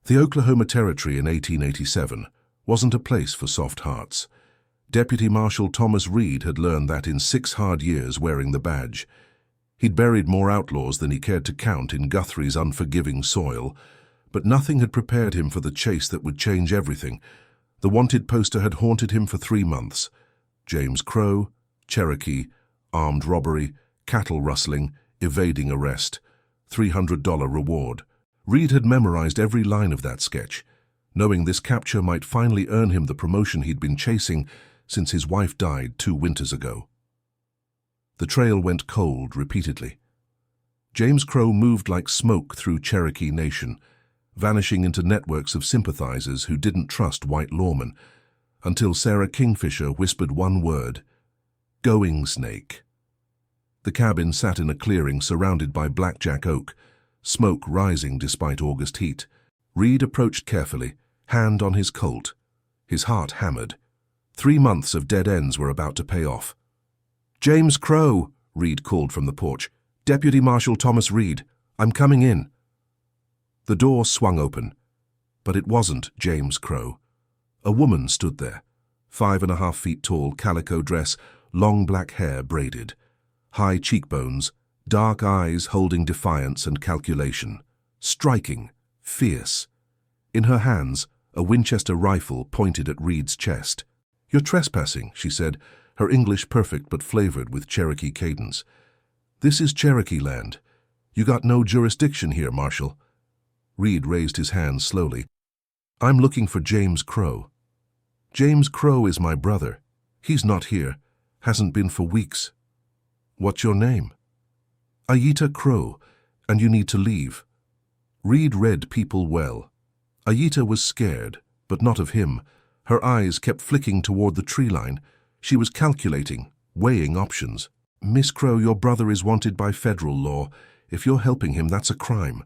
The Oklahoma Territory in 1887 wasn't a place for soft hearts. Deputy Marshal Thomas Reed had learned that in 6 hard years wearing the badge. He'd buried more outlaws than he cared to count in Guthrie's unforgiving soil, but nothing had prepared him for the chase that would change everything. The wanted poster had haunted him for 3 months. James Crow, Cherokee, armed robbery, cattle rustling, evading arrest, $300 reward. Reed had memorized every line of that sketch, knowing this capture might finally earn him the promotion he'd been chasing since his wife died 2 winters ago. The trail went cold repeatedly. James Crow moved like smoke through Cherokee Nation, vanishing into networks of sympathizers who didn't trust white lawmen, until Sarah Kingfisher whispered one word: "Going snake." The cabin sat in a clearing surrounded by blackjack oak, smoke rising despite August heat. Reed approached carefully, hand on his Colt. His heart hammered. 3 months of dead ends were about to pay off. "James Crow," Reed called from the porch. "Deputy Marshal Thomas Reed. I'm coming in." The door swung open, but it wasn't James Crow. A woman stood there, 5.5 feet tall, calico dress, long black hair braided, high cheekbones, dark eyes holding defiance and calculation. Striking, fierce. In her hands, a Winchester rifle pointed at Reed's chest. "You're trespassing," she said, her English perfect but flavored with Cherokee cadence. "This is Cherokee land. You got no jurisdiction here, Marshal." Reed raised his hands slowly. "I'm looking for James Crow." "James Crow is my brother. He's not here. Hasn't been for weeks." "What's your name?" "Ayita Crow, and you need to leave." Reed read people well. Ayita was scared, but not of him. Her eyes kept flicking toward the tree line. She was calculating, weighing options. "Miss Crow, your brother is wanted by federal law. If you're helping him, that's a crime."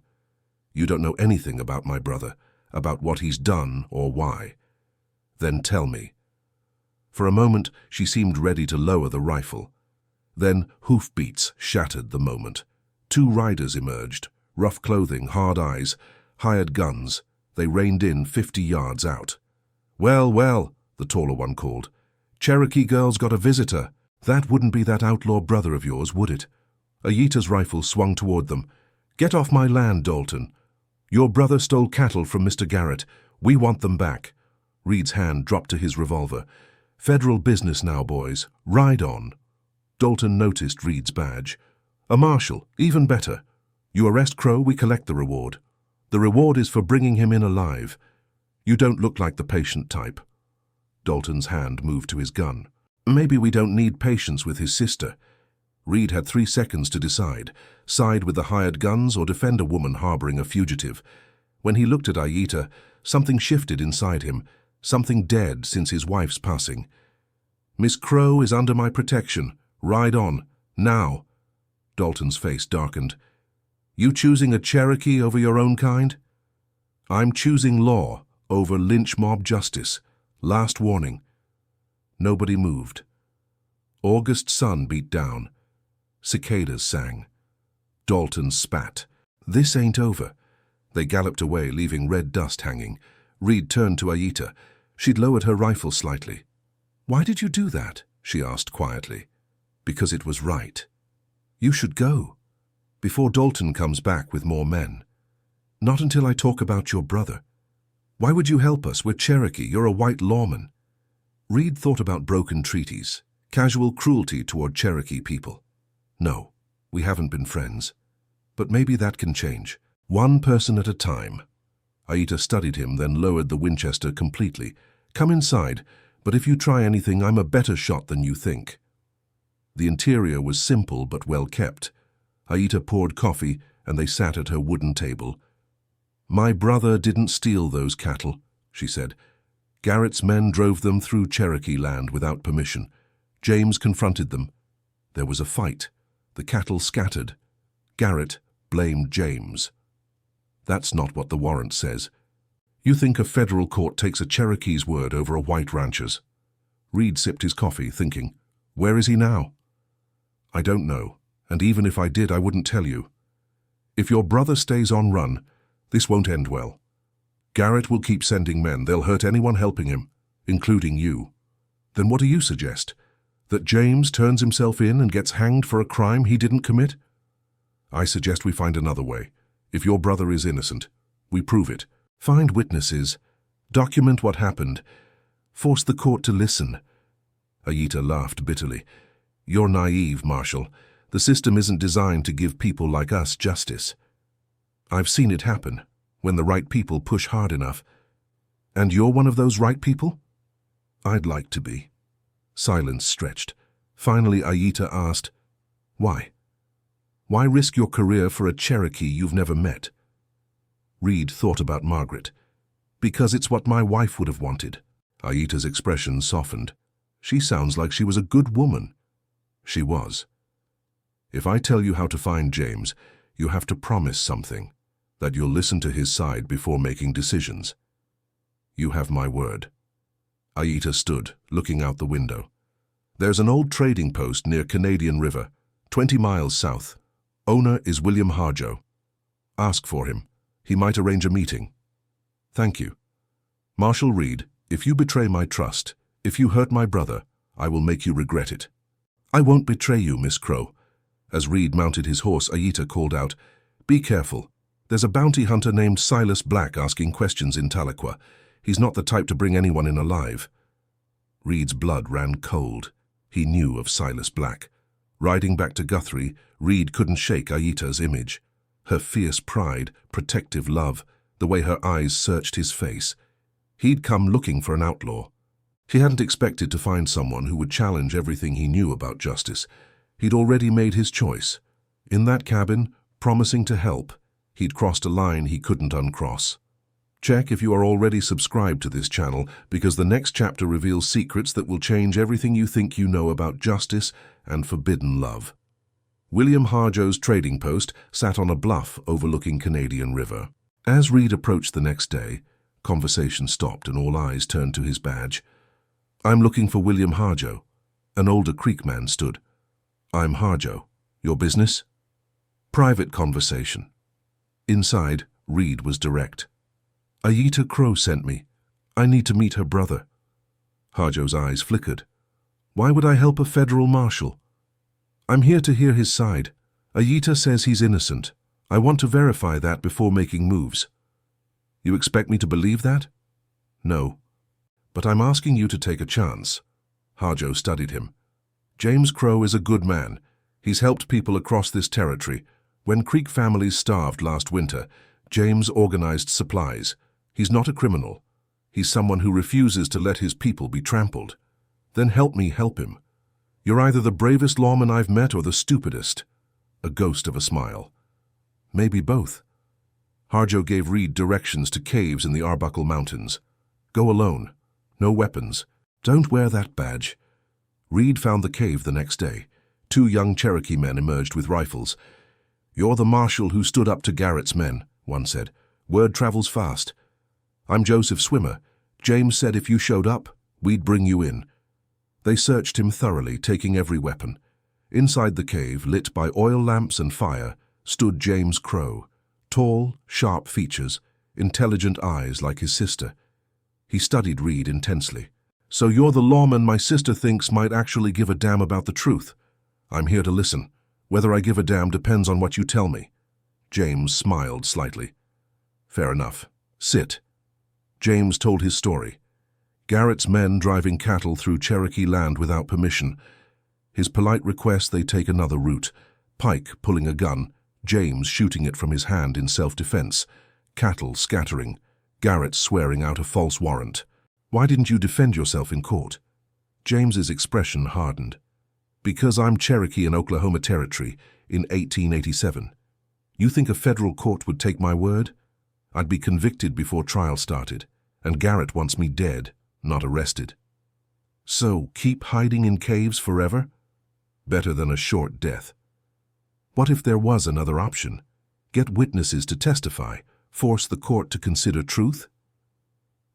"You don't know anything about my brother, about what he's done or why." "Then tell me." For a moment, she seemed ready to lower the rifle. Then hoofbeats shattered the moment. 2 riders emerged, rough clothing, hard eyes, hired guns. They reined in 50 yards out. "Well, well," the taller one called. "Cherokee girl's got a visitor. That wouldn't be that outlaw brother of yours, would it?" Ayita's rifle swung toward them. "Get off my land, Dalton. Your brother stole cattle from Mr. Garrett. We want them back." Reed's hand dropped to his revolver. "Federal business now, boys. Ride on." Dalton noticed Reed's badge. "A marshal, even better. You arrest Crow, we collect the reward. The reward is for bringing him in alive. You don't look like the patient type." Dalton's hand moved to his gun. "Maybe we don't need patience with his sister." Reed had 3 seconds to decide: side with the hired guns or defend a woman harboring a fugitive. When he looked at Ayita, something shifted inside him, something dead since his wife's passing. "Miss Crow is under my protection. Ride on. Now." Dalton's face darkened. "You choosing a Cherokee over your own kind?" "I'm choosing law over lynch mob justice. Last warning." Nobody moved. August sun beat down. Cicadas sang. Dalton spat. "This ain't over." They galloped away, leaving red dust hanging. Reed turned to Ayita. She'd lowered her rifle slightly. "Why did you do that?" she asked quietly. "Because it was right. You should go. Before Dalton comes back with more men." "Not until I talk about your brother." "Why would you help us? We're Cherokee. You're a white lawman." Reed thought about broken treaties, casual cruelty toward Cherokee people. "No, we haven't been friends. But maybe that can change. One person at a time." Ayita studied him, then lowered the Winchester completely. "Come inside, but if you try anything, I'm a better shot than you think." The interior was simple but well kept. Ayita poured coffee, and they sat at her wooden table. "My brother didn't steal those cattle," she said. "Garrett's men drove them through Cherokee land without permission. James confronted them. There was a fight. The cattle scattered. Garrett blamed James." "That's not what the warrant says. You think a federal court takes a Cherokee's word over a white rancher's?" Reed sipped his coffee, thinking, "Where is he now?" "I don't know, and even if I did, I wouldn't tell you. If your brother stays on run, this won't end well." Garrett will keep sending men. They'll hurt anyone helping him, including you. Then what do you suggest? That James turns himself in and gets hanged for a crime he didn't commit? I suggest we find another way. If your brother is innocent, we prove it. Find witnesses. Document what happened. Force the court to listen. Aita laughed bitterly. You're naive, Marshal. The system isn't designed to give people like us justice. I've seen it happen, when the right people push hard enough. And you're one of those right people? I'd like to be. Silence stretched. Finally, Aita asked, Why? Why risk your career for a Cherokee you've never met? Reed thought about Margaret. Because it's what my wife would have wanted. Aita's expression softened. She sounds like she was a good woman. She was. If I tell you how to find James, you have to promise something, that you'll listen to his side before making decisions. You have my word. Aita stood, looking out the window. There's an old trading post near Canadian River, 20 miles south. Owner is William Harjo. Ask for him. He might arrange a meeting. Thank you. Marshal Reed, if you betray my trust, if you hurt my brother, I will make you regret it. I won't betray you, Miss Crow. As Reed mounted his horse, Aita called out, Be careful. There's a bounty hunter named Silas Black asking questions in Tahlequah. He's not the type to bring anyone in alive. Reed's blood ran cold. He knew of Silas Black. Riding back to Guthrie, Reed couldn't shake Aita's image. Her fierce pride, protective love, the way her eyes searched his face. He'd come looking for an outlaw. He hadn't expected to find someone who would challenge everything he knew about justice. He'd already made his choice. In that cabin, promising to help, he'd crossed a line he couldn't uncross. Check if you are already subscribed to this channel, because the next chapter reveals secrets that will change everything you think you know about justice and forbidden love. William Harjo's trading post sat on a bluff overlooking Canadian River. As Reed approached the next day, conversation stopped and all eyes turned to his badge. I'm looking for William Harjo. An older Creek man stood. I'm Harjo. Your business? Private conversation. Inside, Reed was direct. Aita Crow sent me. I need to meet her brother. Harjo's eyes flickered. Why would I help a federal marshal? I'm here to hear his side. Aita says he's innocent. I want to verify that before making moves. You expect me to believe that? No. But I'm asking you to take a chance. Harjo studied him. James Crow is a good man. He's helped people across this territory. When Creek families starved last winter, James organized supplies. He's not a criminal. He's someone who refuses to let his people be trampled. Then help me help him. You're either the bravest lawman I've met or the stupidest. A ghost of a smile. Maybe both. Harjo gave Reed directions to caves in the Arbuckle Mountains. Go alone. No weapons. Don't wear that badge. Reed found the cave the next day. 2 young Cherokee men emerged with rifles. You're the marshal who stood up to Garrett's men, one said. Word travels fast. I'm Joseph Swimmer. James said if you showed up, we'd bring you in. They searched him thoroughly, taking every weapon. Inside the cave, lit by oil lamps and fire, stood James Crow. Tall, sharp features, intelligent eyes like his sister. He studied Reed intensely. So you're the lawman my sister thinks might actually give a damn about the truth. I'm here to listen. Whether I give a damn depends on what you tell me. James smiled slightly. Fair enough. Sit. James told his story. Garrett's men driving cattle through Cherokee land without permission. His polite request they take another route. Pike pulling a gun, James shooting it from his hand in self-defense. Cattle scattering. Garrett swearing out a false warrant. Why didn't you defend yourself in court? James's expression hardened. Because I'm Cherokee in Oklahoma Territory in 1887. You think a federal court would take my word? I'd be convicted before trial started, and Garrett wants me dead, not arrested. So, keep hiding in caves forever? Better than a short death. What if there was another option? Get witnesses to testify, force the court to consider truth?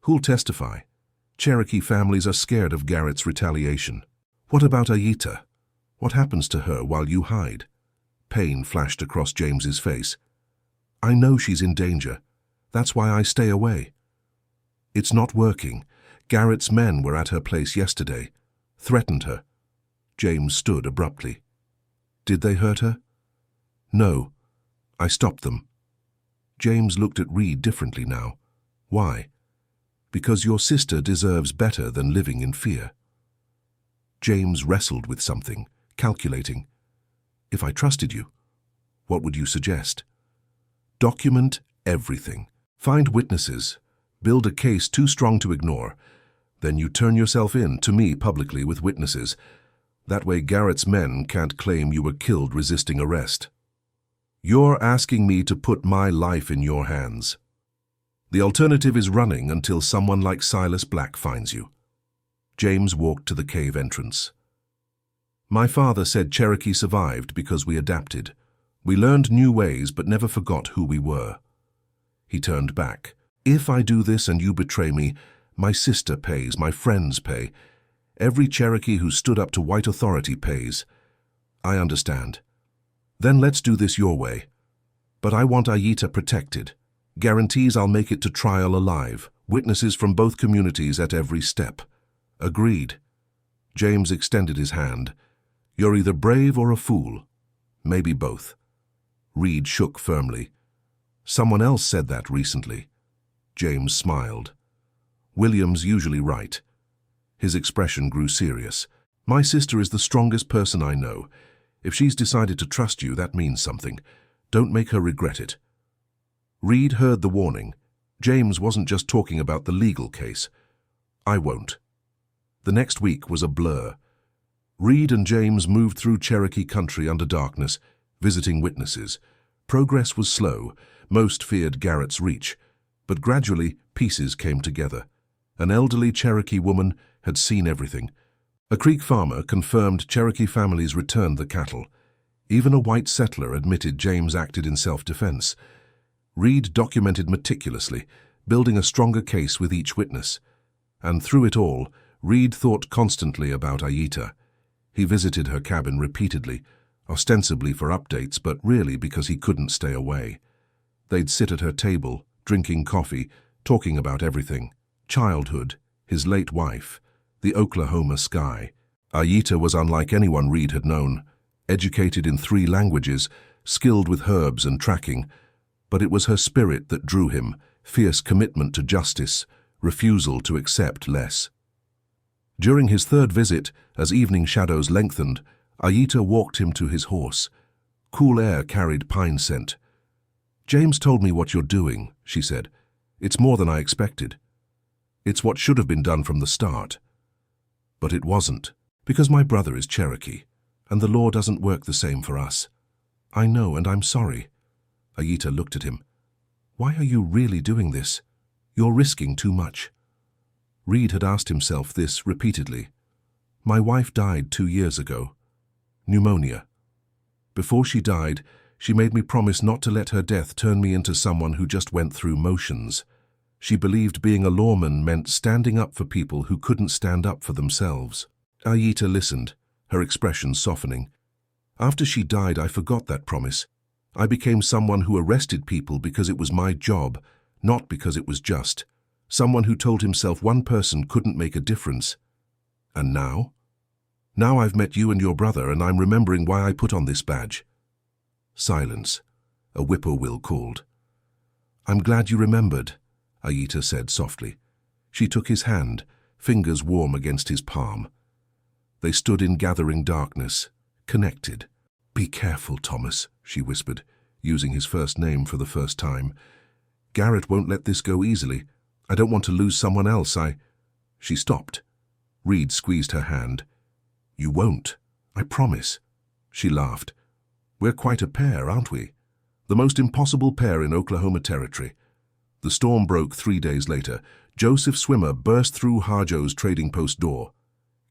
Who'll testify? Cherokee families are scared of Garrett's retaliation. What about Aita? What happens to her while you hide? Pain flashed across James's face. I know she's in danger. That's why I stay away. It's not working. Garrett's men were at her place yesterday. Threatened her. James stood abruptly. Did they hurt her? No. I stopped them. James looked at Reed differently now. Why? Because your sister deserves better than living in fear. James wrestled with something, calculating. If I trusted you, what would you suggest? Document everything. Find witnesses. Build a case too strong to ignore. Then you turn yourself in to me publicly with witnesses. That way Garrett's men can't claim you were killed resisting arrest. You're asking me to put my life in your hands. The alternative is running until someone like Silas Black finds you. James walked to the cave entrance. My father said Cherokee survived because we adapted. We learned new ways but never forgot who we were. He turned back. If I do this and you betray me, my sister pays, my friends pay. Every Cherokee who stood up to white authority pays. I understand. Then let's do this your way. But I want Aita protected. Guarantees I'll make it to trial alive. Witnesses from both communities at every step. Agreed. James extended his hand. You're either brave or a fool. Maybe both. Reed shook firmly. Someone else said that recently. James smiled. William's usually right. His expression grew serious. My sister is the strongest person I know. If she's decided to trust you, that means something. Don't make her regret it. Reed heard the warning. James wasn't just talking about the legal case. I won't. The next week was a blur. Reed and James moved through Cherokee country under darkness, visiting witnesses. Progress was slow. Most feared Garrett's reach. But gradually, pieces came together. An elderly Cherokee woman had seen everything. A Creek farmer confirmed Cherokee families returned the cattle. Even a white settler admitted James acted in self-defense. Reed documented meticulously, building a stronger case with each witness. And through it all, Reed thought constantly about Aita. He visited her cabin repeatedly, ostensibly for updates, but really because he couldn't stay away. They'd sit at her table, drinking coffee, talking about everything. Childhood, his late wife, the Oklahoma sky. Aita was unlike anyone Reed had known, educated in 3 languages, skilled with herbs and tracking. But it was her spirit that drew him, fierce commitment to justice, refusal to accept less. During his 3rd visit, as evening shadows lengthened, Aita walked him to his horse. Cool air carried pine scent. James told me what you're doing, she said. It's more than I expected. It's what should have been done from the start. But it wasn't, because my brother is Cherokee, and the law doesn't work the same for us. I know, and I'm sorry. Aita looked at him. Why are you really doing this? You're risking too much. Reed had asked himself this repeatedly. My wife died 2 years ago. Pneumonia. Before she died, she made me promise not to let her death turn me into someone who just went through motions. She believed being a lawman meant standing up for people who couldn't stand up for themselves. Aita listened, her expression softening. After she died, I forgot that promise. I became someone who arrested people because it was my job, not because it was just. Someone who told himself one person couldn't make a difference. And now? Now I've met you and your brother, and I'm remembering why I put on this badge. Silence. A whippoorwill called. I'm glad you remembered, Aita said softly. She took his hand, fingers warm against his palm. They stood in gathering darkness, connected. Be careful, Thomas, she whispered, using his first name for the first time. Garrett won't let this go easily. I don't want to lose someone else. She stopped. Reed squeezed her hand. You won't. I promise. She laughed. We're quite a pair, aren't we? The most impossible pair in Oklahoma Territory. The storm broke 3 days later. Joseph Swimmer burst through Harjo's trading post door.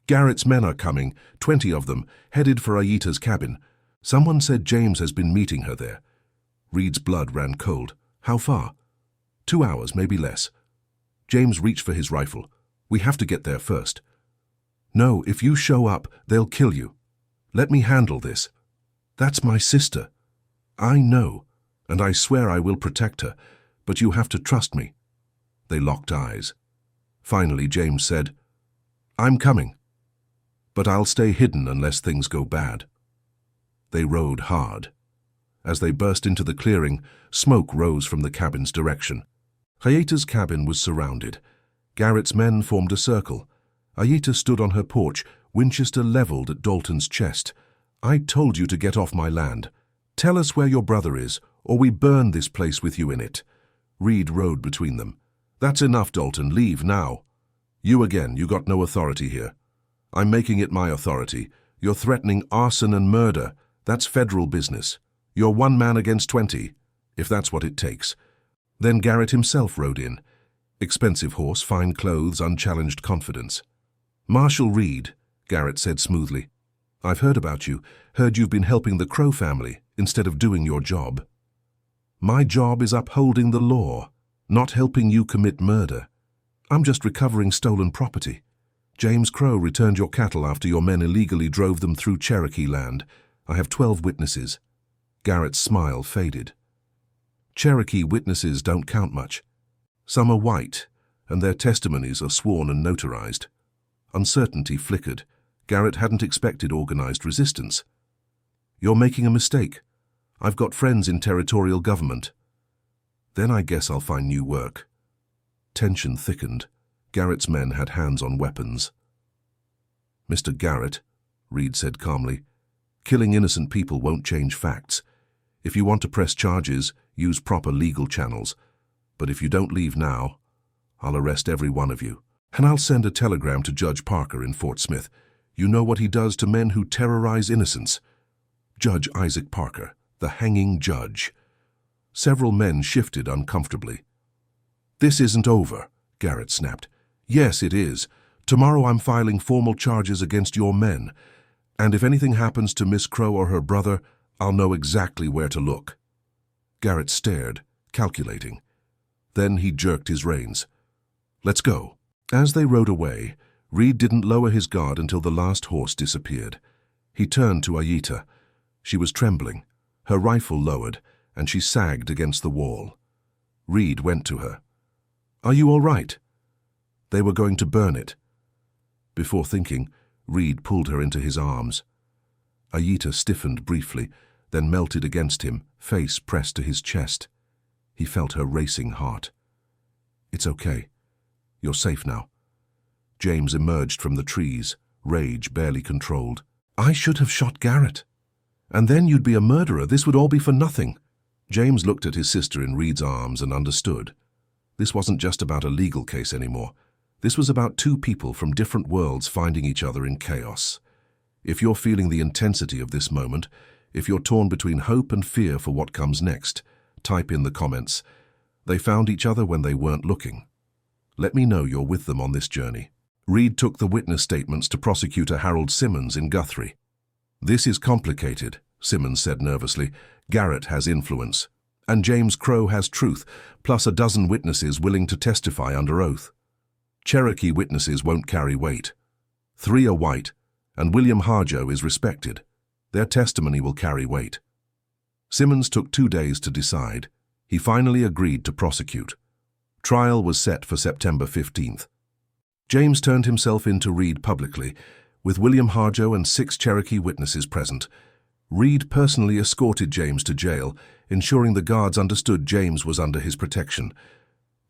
Garrett's men are coming, 20 of them, headed for Aita's cabin. Someone said James has been meeting her there. Reed's blood ran cold. How far? 2 hours, maybe less. James reached for his rifle. We have to get there first. No, if you show up, they'll kill you. Let me handle this. That's my sister. I know, and I swear I will protect her, but you have to trust me. They locked eyes. Finally, James said, "I'm coming, but I'll stay hidden unless things go bad." They rode hard. As they burst into the clearing, smoke rose from the cabin's direction. Ayita's cabin was surrounded. Garrett's men formed a circle. Ayita stood on her porch, Winchester leveled at Dalton's chest. "I told you to get off my land. Tell us where your brother is, or we burn this place with you in it." Reed rode between them. "That's enough, Dalton. Leave now." "You again. You got no authority here." "I'm making it my authority. You're threatening arson and murder. That's federal business. You're 1 man against 20, if that's what it takes." Then Garrett himself rode in. Expensive horse, fine clothes, unchallenged confidence. "Marshal Reed," Garrett said smoothly. "I've heard about you. Heard you've been helping the Crow family instead of doing your job." "My job is upholding the law, not helping you commit murder. I'm just recovering stolen property. James Crow returned your cattle after your men illegally drove them through Cherokee land. I have 12 witnesses." Garrett's smile faded. "Cherokee witnesses don't count much. Some are white, and their testimonies are sworn and notarized." Uncertainty flickered. Garrett hadn't expected organized resistance. "You're making a mistake. I've got friends in territorial government." "Then I guess I'll find new work." Tension thickened. Garrett's men had hands on weapons. "Mr. Garrett," Reed said calmly, "killing innocent people won't change facts. If you want to press charges, use proper legal channels. But if you don't leave now, I'll arrest every one of you. And I'll send a telegram to Judge Parker in Fort Smith. You know what he does to men who terrorize innocents. Judge Isaac Parker, the hanging judge." Several men shifted uncomfortably. "This isn't over," Garrett snapped. "Yes, it is. Tomorrow I'm filing formal charges against your men. And if anything happens to Miss Crow or her brother, I'll know exactly where to look." Garrett stared, calculating. Then he jerked his reins. "Let's go." As they rode away, Reed didn't lower his guard until the last horse disappeared. He turned to Ayita. She was trembling, her rifle lowered, and she sagged against the wall. Reed went to her. "Are you all right?" "They were going to burn it." Before thinking, Reed pulled her into his arms. Ayita stiffened briefly, then melted against him, face pressed to his chest. He felt her racing heart. "It's okay. You're safe now." James emerged from the trees, rage barely controlled. "I should have shot Garrett. And then you'd be a murderer. This would all be for nothing." James looked at his sister in Reed's arms and understood. This wasn't just about a legal case anymore. This was about 2 people from different worlds finding each other in chaos. If you're feeling the intensity of this moment, if you're torn between hope and fear for what comes next, type in the comments. They found each other when they weren't looking. Let me know you're with them on this journey. Reed took the witness statements to Prosecutor Harold Simmons in Guthrie. "This is complicated," Simmons said nervously. "Garrett has influence. And James Crow has truth, plus a dozen witnesses willing to testify under oath. Cherokee witnesses won't carry weight. 3 are white, and William Harjo is respected. Their testimony will carry weight." Simmons took 2 days to decide. He finally agreed to prosecute. Trial was set for September 15th. James turned himself in to Reed publicly, with William Harjo and 6 Cherokee witnesses present. Reed personally escorted James to jail, ensuring the guards understood James was under his protection.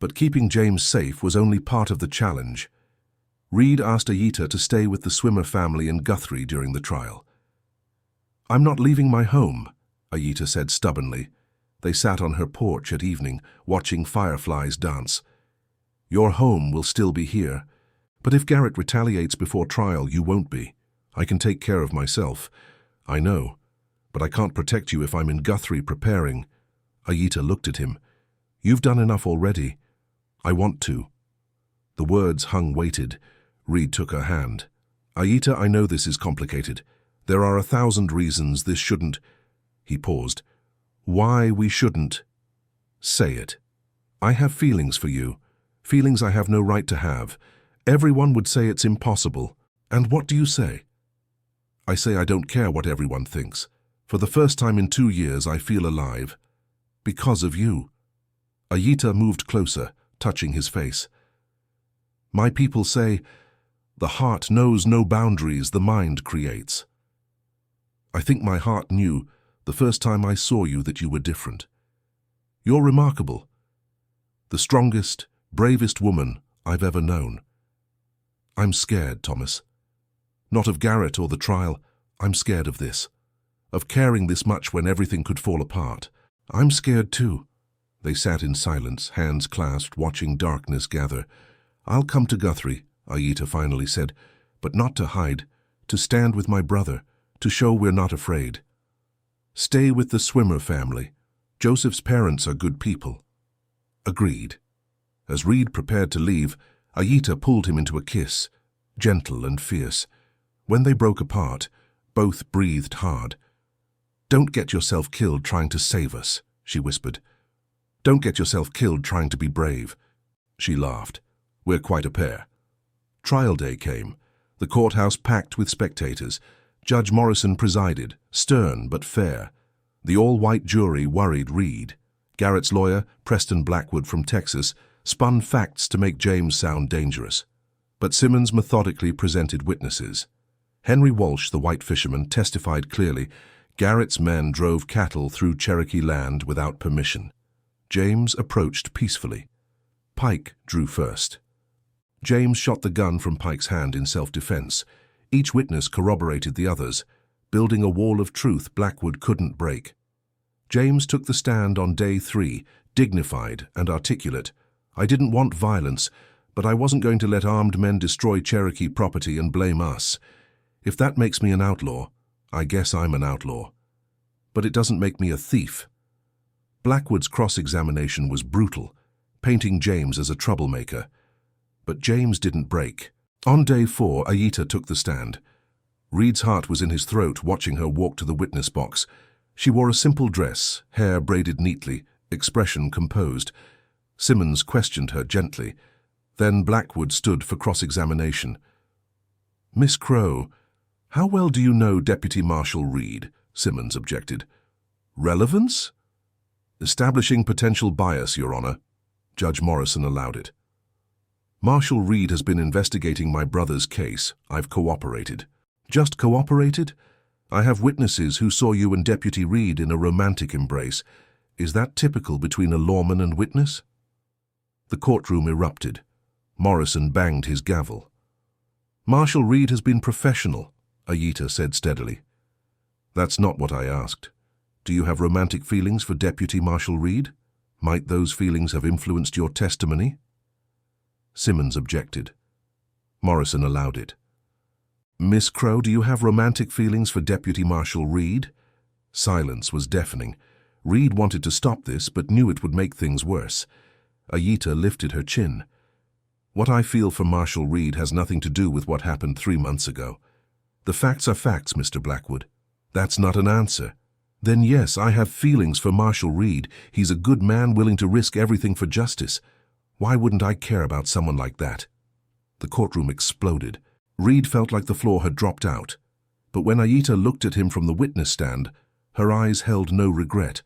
But keeping James safe was only part of the challenge. Reed asked Ayita to stay with the Swimmer family in Guthrie during the trial. "I'm not leaving my home," Ayita said stubbornly. They sat on her porch at evening, watching fireflies dance. "Your home will still be here. But if Garrett retaliates before trial, you won't be. I can take care of myself. I know. But I can't protect you if I'm in Guthrie preparing." Ayita looked at him. "You've done enough already. I want to." The words hung weighted. Reed took her hand. "Ayita, I know this is complicated. There are 1,000 reasons this shouldn't—" He paused. "Why we shouldn't?" "Say it. I have feelings for you. Feelings I have no right to have. Everyone would say it's impossible. And what do you say?" "I say I don't care what everyone thinks. For the first time in 2 years, I feel alive. Because of you." Ayita moved closer, touching his face. My people say, the heart knows no boundaries the mind creates. I think my heart knew the first time I saw you that you were different. You're remarkable. The strongest, bravest woman I've ever known. I'm scared, Thomas. Not of Garrett or the trial. I'm scared of this. Of caring this much when everything could fall apart. I'm scared too. They sat in silence, hands clasped, watching darkness gather. I'll come to Guthrie, Aita finally said, but not to hide, to stand with my brother, to show we're not afraid. Stay with the Swimmer family. Joseph's parents are good people. Agreed. As Reed prepared to leave, Aita pulled him into a kiss, gentle and fierce. When they broke apart, both breathed hard. Don't get yourself killed trying to save us, she whispered. Don't get yourself killed trying to be brave. She laughed. We're quite a pair. Trial day came. The courthouse packed with spectators. Judge Morrison presided, stern but fair. The all-white jury worried Reed. Garrett's lawyer, Preston Blackwood from Texas, spun facts to make James sound dangerous. But Simmons methodically presented witnesses. Henry Walsh, the white fisherman, testified clearly. Garrett's men drove cattle through Cherokee land without permission. James approached peacefully. Pike drew first. James shot the gun from Pike's hand in self-defense. Each witness corroborated the others, building a wall of truth Blackwood couldn't break. James took the stand on day 3, dignified and articulate. I didn't want violence, but I wasn't going to let armed men destroy Cherokee property and blame us. If that makes me an outlaw, I guess I'm an outlaw. But it doesn't make me a thief. Blackwood's cross-examination was brutal, painting James as a troublemaker. But James didn't break. On day 4, Aita took the stand. Reed's heart was in his throat watching her walk to the witness box. She wore a simple dress, hair braided neatly, expression composed. Simmons questioned her gently. Then Blackwood stood for cross-examination. Miss Crow, how well do you know Deputy Marshal Reed? Simmons objected. Relevance? Establishing potential bias, Your Honor. Judge Morrison allowed it. Marshal Reed has been investigating my brother's case. I've cooperated. Just cooperated? I have witnesses who saw you and Deputy Reed in a romantic embrace. Is that typical between a lawman and witness? The courtroom erupted. Morrison banged his gavel. Marshal Reed has been professional, Aita said steadily. That's not what I asked. Do you have romantic feelings for Deputy Marshal Reed? Might those feelings have influenced your testimony? Simmons objected. Morrison allowed it. Miss Crow, do you have romantic feelings for Deputy Marshal Reed? Silence was deafening. Reed wanted to stop this, but knew it would make things worse. Aita lifted her chin. What I feel for Marshal Reed has nothing to do with what happened 3 months ago. The facts are facts, Mr. Blackwood. That's not an answer. Then yes, I have feelings for Marshal Reed. He's a good man willing to risk everything for justice. Why wouldn't I care about someone like that? The courtroom exploded. Reed felt like the floor had dropped out. But when Aita looked at him from the witness stand, her eyes held no regret,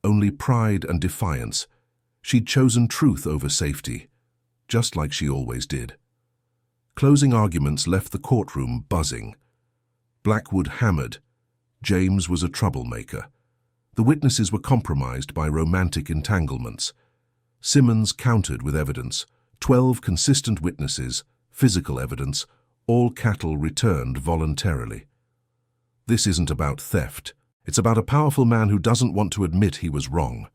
only pride and defiance. She'd chosen truth over safety, just like she always did. Closing arguments left the courtroom buzzing. Blackwood hammered. James was a troublemaker. The witnesses were compromised by romantic entanglements. Simmons countered with evidence, 12 consistent witnesses, physical evidence, all cattle returned voluntarily. This isn't about theft. It's about a powerful man who doesn't want to admit he was wrong.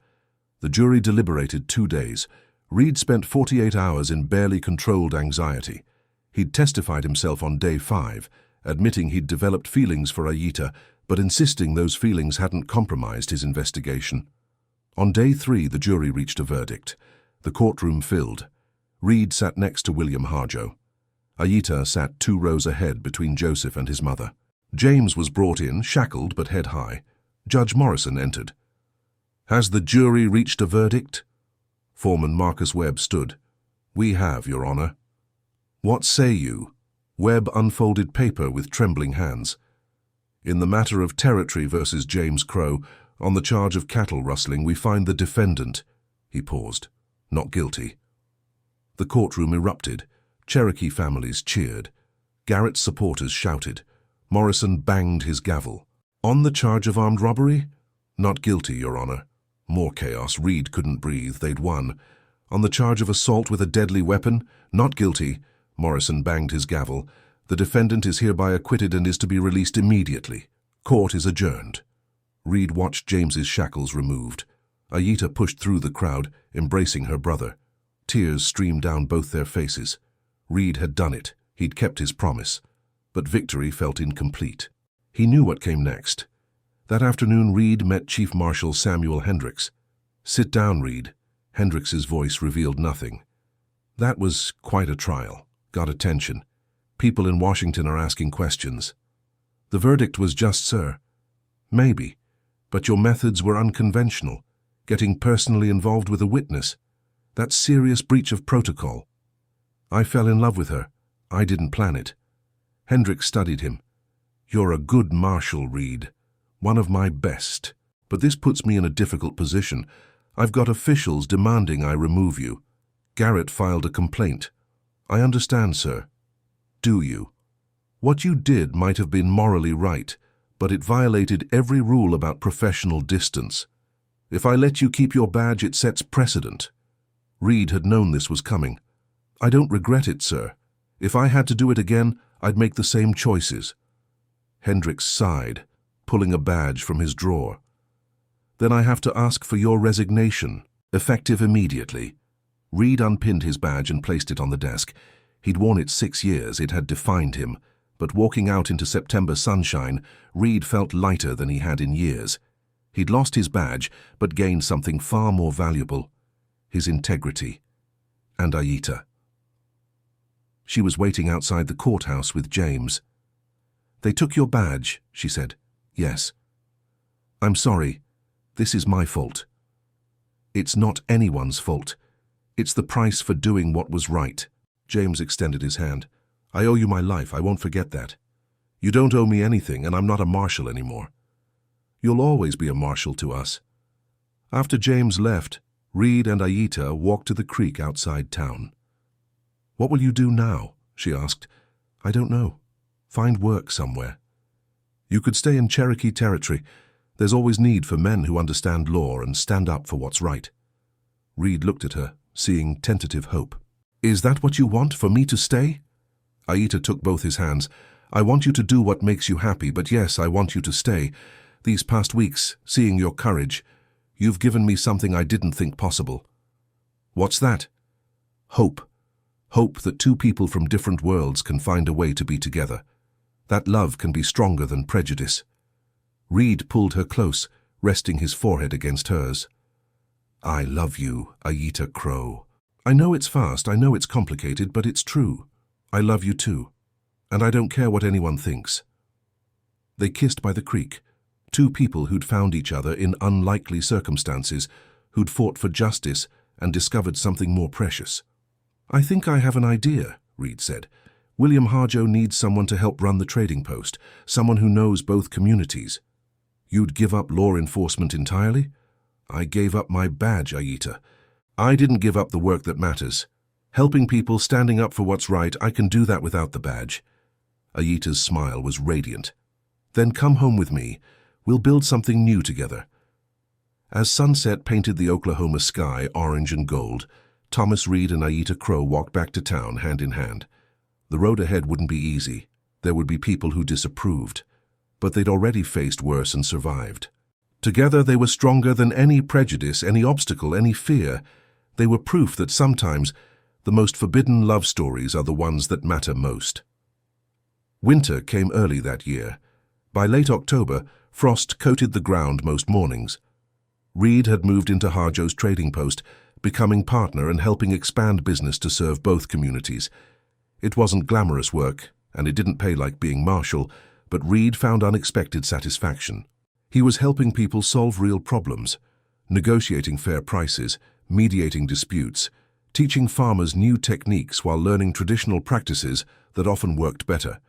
The jury deliberated 2 days. Reed spent 48 hours in barely controlled anxiety. He'd testified himself on day 5, admitting he'd developed feelings for Aita, but insisting those feelings hadn't compromised his investigation. On day 3, the jury reached a verdict. The courtroom filled. Reed sat next to William Harjo. Aita sat 2 rows ahead between Joseph and his mother. James was brought in, shackled but head high. Judge Morrison entered. Has the jury reached a verdict? Foreman Marcus Webb stood. We have, Your Honor. What say you? Webb unfolded paper with trembling hands. In the matter of Territory versus James Crow, on the charge of cattle rustling, we find the defendant, he paused, not guilty. The courtroom erupted. Cherokee families cheered. Garrett's supporters shouted. Morrison banged his gavel. On the charge of armed robbery? Not guilty, Your Honor. More chaos. Reed couldn't breathe. They'd won. On the charge of assault with a deadly weapon? Not guilty. Morrison banged his gavel. The defendant is hereby acquitted and is to be released immediately. Court is adjourned. Reed watched James's shackles removed. Aita pushed through the crowd, embracing her brother. Tears streamed down both their faces. Reed had done it. He'd kept his promise. But victory felt incomplete. He knew what came next. That afternoon, Reed met Chief Marshal Samuel Hendricks. "Sit down, Reed." Hendricks's voice revealed nothing. "That was quite a trial. Got attention. People in Washington are asking questions." "The verdict was just, sir." "Maybe. But your methods were unconventional. Getting personally involved with a witness. That's serious breach of protocol." "I fell in love with her. I didn't plan it." Hendricks studied him. "You're a good marshal, Reed. One of my best. But this puts me in a difficult position. I've got officials demanding I remove you. Garrett filed a complaint." "I understand, sir." "Do you? What you did might have been morally right, but it violated every rule about professional distance. If I let you keep your badge, it sets precedent." Reed had known this was coming. "I don't regret it, sir. If I had to do it again, I'd make the same choices." Hendricks sighed, pulling a badge from his drawer. "Then I have to ask for your resignation, effective immediately." Reed unpinned his badge and placed it on the desk. He'd worn it 6 years, it had defined him, but walking out into September sunshine, Reed felt lighter than he had in years. He'd lost his badge, but gained something far more valuable: his integrity. And Aita. She was waiting outside the courthouse with James. "They took your badge," she said. "Yes." "I'm sorry. This is my fault." "It's not anyone's fault. It's the price for doing what was right." James extended his hand. "I owe you my life. I won't forget that. You don't owe me anything, and I'm not a marshal anymore." "You'll always be a marshal to us." After James left, Reed and Aita walked to the creek outside town. "What will you do now?" she asked. "I don't know. Find work somewhere." "You could stay in Cherokee territory. There's always need for men who understand law and stand up for what's right." Reed looked at her, seeing tentative hope. "Is that what you want, for me to stay?" Aita took both his hands. "I want you to do what makes you happy, but yes, I want you to stay. These past weeks, seeing your courage, you've given me something I didn't think possible." "What's that?" "Hope. Hope that two people from different worlds can find a way to be together. That love can be stronger than prejudice." Reed pulled her close, resting his forehead against hers. "I love you, Aita Crow. I know it's fast, I know it's complicated, but it's true. I love you too. And I don't care what anyone thinks." They kissed by the creek. Two people who'd found each other in unlikely circumstances, who'd fought for justice and discovered something more precious. "I think I have an idea," Reed said. "William Harjo needs someone to help run the trading post, someone who knows both communities." "You'd give up law enforcement entirely?" "I gave up my badge, Aita. I didn't give up the work that matters. Helping people, standing up for what's right, I can do that without the badge." Aita's smile was radiant. "Then come home with me. We'll build something new together." As sunset painted the Oklahoma sky orange and gold, Thomas Reed and Aita Crow walked back to town hand in hand. The road ahead wouldn't be easy. There would be people who disapproved. But they'd already faced worse and survived. Together they were stronger than any prejudice, any obstacle, any fear. They were proof that sometimes the most forbidden love stories are the ones that matter most. Winter came early that year. By late October, frost coated the ground most mornings. Reed had moved into Harjo's trading post, becoming partner and helping expand business to serve both communities. It wasn't glamorous work, and it didn't pay like being marshal, but Reed found unexpected satisfaction. He was helping people solve real problems, negotiating fair prices, mediating disputes, teaching farmers new techniques while learning traditional practices that often worked better.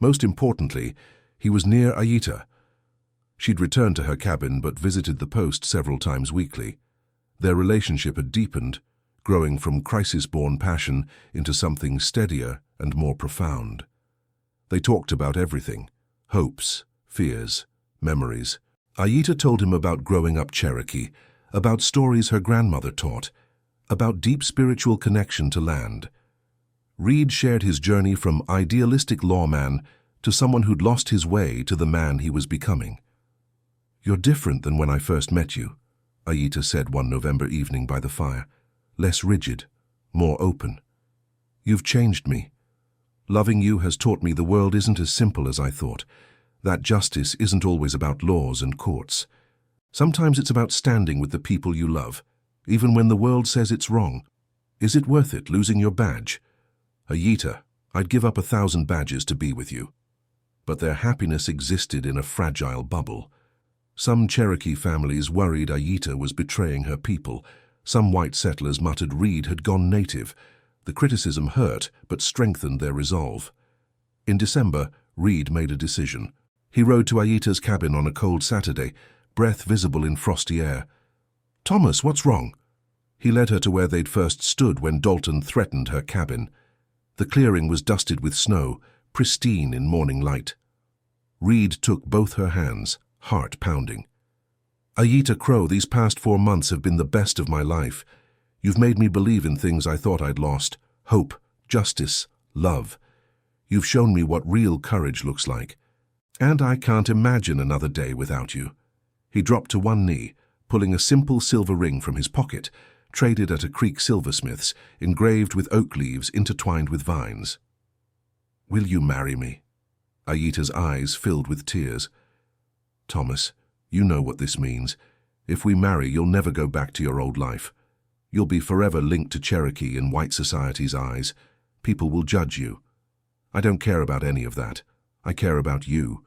Most importantly, he was near Aita. She'd returned to her cabin but visited the post several times weekly. Their relationship had deepened, growing from crisis-born passion into something steadier and more profound. They talked about everything: hopes, fears, memories. Aita told him about growing up Cherokee, about stories her grandmother taught, about deep spiritual connection to land. Reed shared his journey from idealistic lawman to someone who'd lost his way to the man he was becoming. "You're different than when I first met you," Aita said one November evening by the fire. "Less rigid, more open. You've changed me. Loving you has taught me the world isn't as simple as I thought, that justice isn't always about laws and courts. Sometimes it's about standing with the people you love, even when the world says it's wrong. Is it worth it, losing your badge? Aita, I'd give up 1,000 badges to be with you." But their happiness existed in a fragile bubble. Some Cherokee families worried Aita was betraying her people. Some white settlers muttered Reed had gone native. The criticism hurt, but strengthened their resolve. In December, Reed made a decision. He rode to Aita's cabin on a cold Saturday, breath visible in frosty air. "Thomas, what's wrong?" He led her to where they'd first stood when Dalton threatened her cabin. The clearing was dusted with snow, pristine in morning light. Reed took both her hands, heart pounding. "Aita Crow, these past 4 months have been the best of my life. You've made me believe in things I thought I'd lost: hope, justice, love. You've shown me what real courage looks like. And I can't imagine another day without you." He dropped to one knee, pulling a simple silver ring from his pocket, traded at a Creek silversmith's, engraved with oak leaves intertwined with vines. "Will you marry me?" Aita's eyes filled with tears. "Thomas, you know what this means. If we marry, you'll never go back to your old life. You'll be forever linked to Cherokee in white society's eyes. People will judge you. I don't care about any of that. I care about you,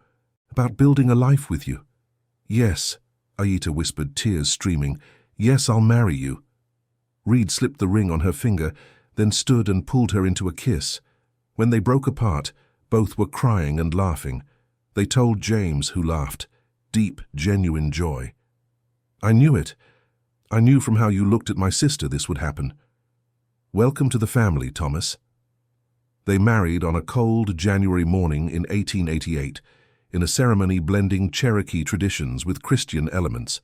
about building a life with you." "Yes," Aita whispered, tears streaming. "Yes, I'll marry you." Reed slipped the ring on her finger, then stood and pulled her into a kiss. When they broke apart, both were crying and laughing. They told James, who laughed. Deep, genuine joy. "I knew it. I knew from how you looked at my sister this would happen. Welcome to the family, Thomas." They married on a cold January morning in 1888, in a ceremony blending Cherokee traditions with Christian elements.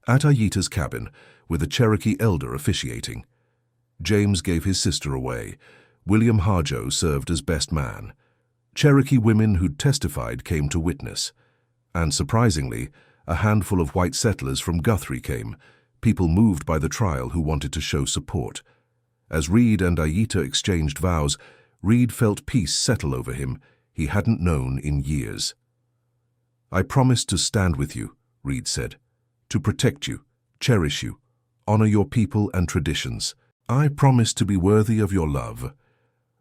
At Aita's cabin, with a Cherokee elder officiating. James gave his sister away. William Harjo served as best man. Cherokee women who'd testified came to witness. And surprisingly, a handful of white settlers from Guthrie came, people moved by the trial who wanted to show support. As Reed and Aita exchanged vows, Reed felt peace settle over him he hadn't known in years. "I promise to stand with you," Reed said, "to protect you, cherish you, honor your people and traditions. I promise to be worthy of your love.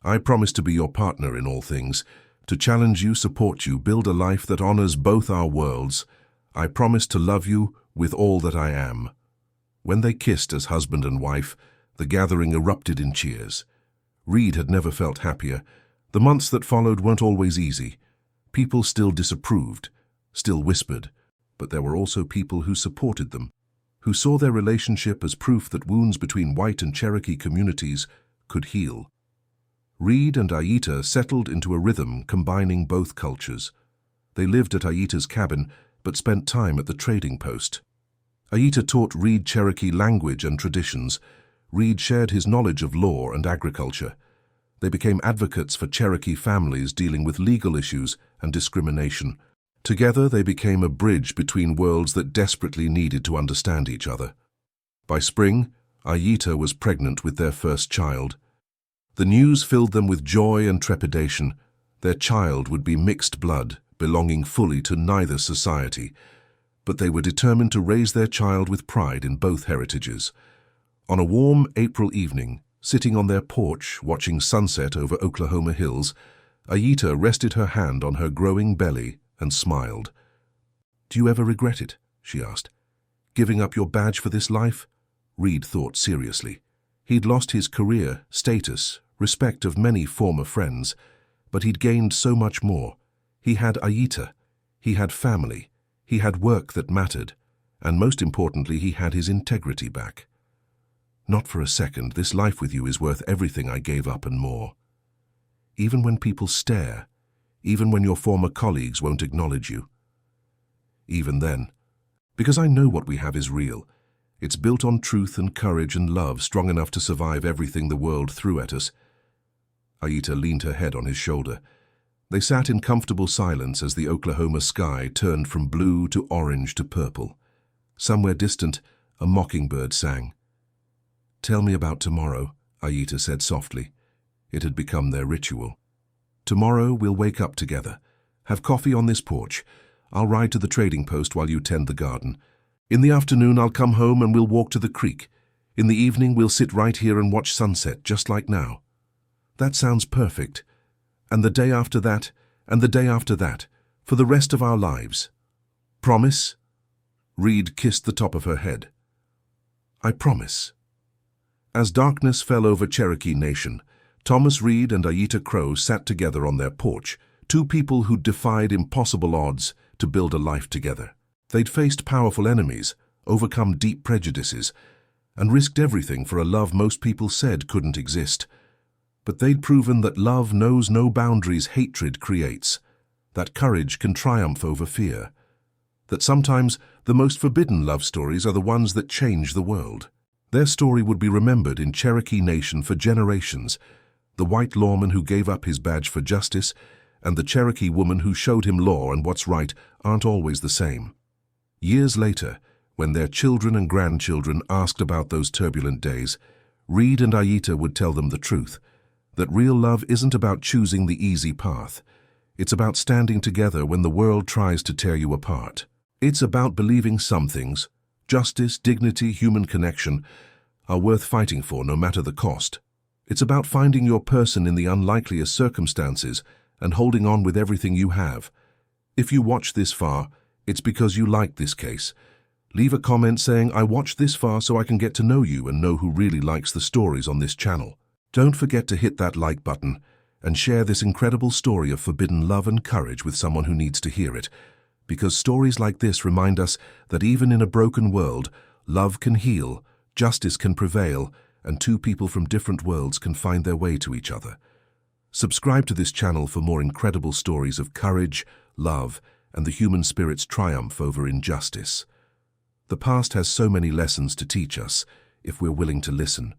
I promise to be your partner in all things, to challenge you, support you, build a life that honors both our worlds. I promise to love you with all that I am." When they kissed as husband and wife, the gathering erupted in cheers. Reed had never felt happier. The months that followed weren't always easy. People still disapproved, still whispered, but there were also people who supported them, who saw their relationship as proof that wounds between white and Cherokee communities could heal. Reed and Aita settled into a rhythm combining both cultures. They lived at Aita's cabin, but spent time at the trading post. Aita taught Reed Cherokee language and traditions. Reed shared his knowledge of law and agriculture. They became advocates for Cherokee families dealing with legal issues and discrimination. Together, they became a bridge between worlds that desperately needed to understand each other. By spring, Aita was pregnant with their first child. The news filled them with joy and trepidation. Their child would be mixed blood, belonging fully to neither society. But they were determined to raise their child with pride in both heritages. On a warm April evening, sitting on their porch watching sunset over Oklahoma hills, Aita rested her hand on her growing belly and smiled. "Do you ever regret it?" she asked. "Giving up your badge for this life?" Reed thought seriously. He'd lost his career, status, respect of many former friends, but he'd gained so much more. He had Aita, he had family, he had work that mattered, and most importantly, he had his integrity back. Not for a second. This life with you is worth everything I gave up and more. Even when people stare, even when your former colleagues won't acknowledge you. Even then, because I know what we have is real. It's built on truth and courage and love, strong enough to survive everything the world threw at us. Aita leaned her head on his shoulder. They sat in comfortable silence as the Oklahoma sky turned from blue to orange to purple. Somewhere distant, a mockingbird sang. "Tell me about tomorrow," Aita said softly. It had become their ritual. "Tomorrow we'll wake up together, have coffee on this porch. I'll ride to the trading post while you tend the garden. In the afternoon I'll come home and we'll walk to the creek. In the evening we'll sit right here and watch sunset, just like now." "That sounds perfect. And the day after that, and the day after that, for the rest of our lives. Promise?" Reed kissed the top of her head. "I promise." As darkness fell over Cherokee Nation, Thomas Reed and Aita Crow sat together on their porch, two people who defied impossible odds to build a life together. They'd faced powerful enemies, overcome deep prejudices, and risked everything for a love most people said couldn't exist. But they'd proven that love knows no boundaries hatred creates, that courage can triumph over fear, that sometimes the most forbidden love stories are the ones that change the world. Their story would be remembered in Cherokee Nation for generations. The white lawman who gave up his badge for justice and the Cherokee woman who showed him law and what's right aren't always the same. Years later, when their children and grandchildren asked about those turbulent days, Reed and Aita would tell them the truth, that real love isn't about choosing the easy path. It's about standing together when the world tries to tear you apart. It's about believing some things, justice, dignity, human connection, are worth fighting for no matter the cost. It's about finding your person in the unlikeliest circumstances and holding on with everything you have. If you watch this far, it's because you like this case. Leave a comment saying, "I watched this far so I can get to know you and know who really likes the stories on this channel." Don't forget to hit that like button and share this incredible story of forbidden love and courage with someone who needs to hear it, because stories like this remind us that even in a broken world, love can heal, justice can prevail, and two people from different worlds can find their way to each other. Subscribe to this channel for more incredible stories of courage, love, and the human spirit's triumph over injustice. The past has so many lessons to teach us if we're willing to listen.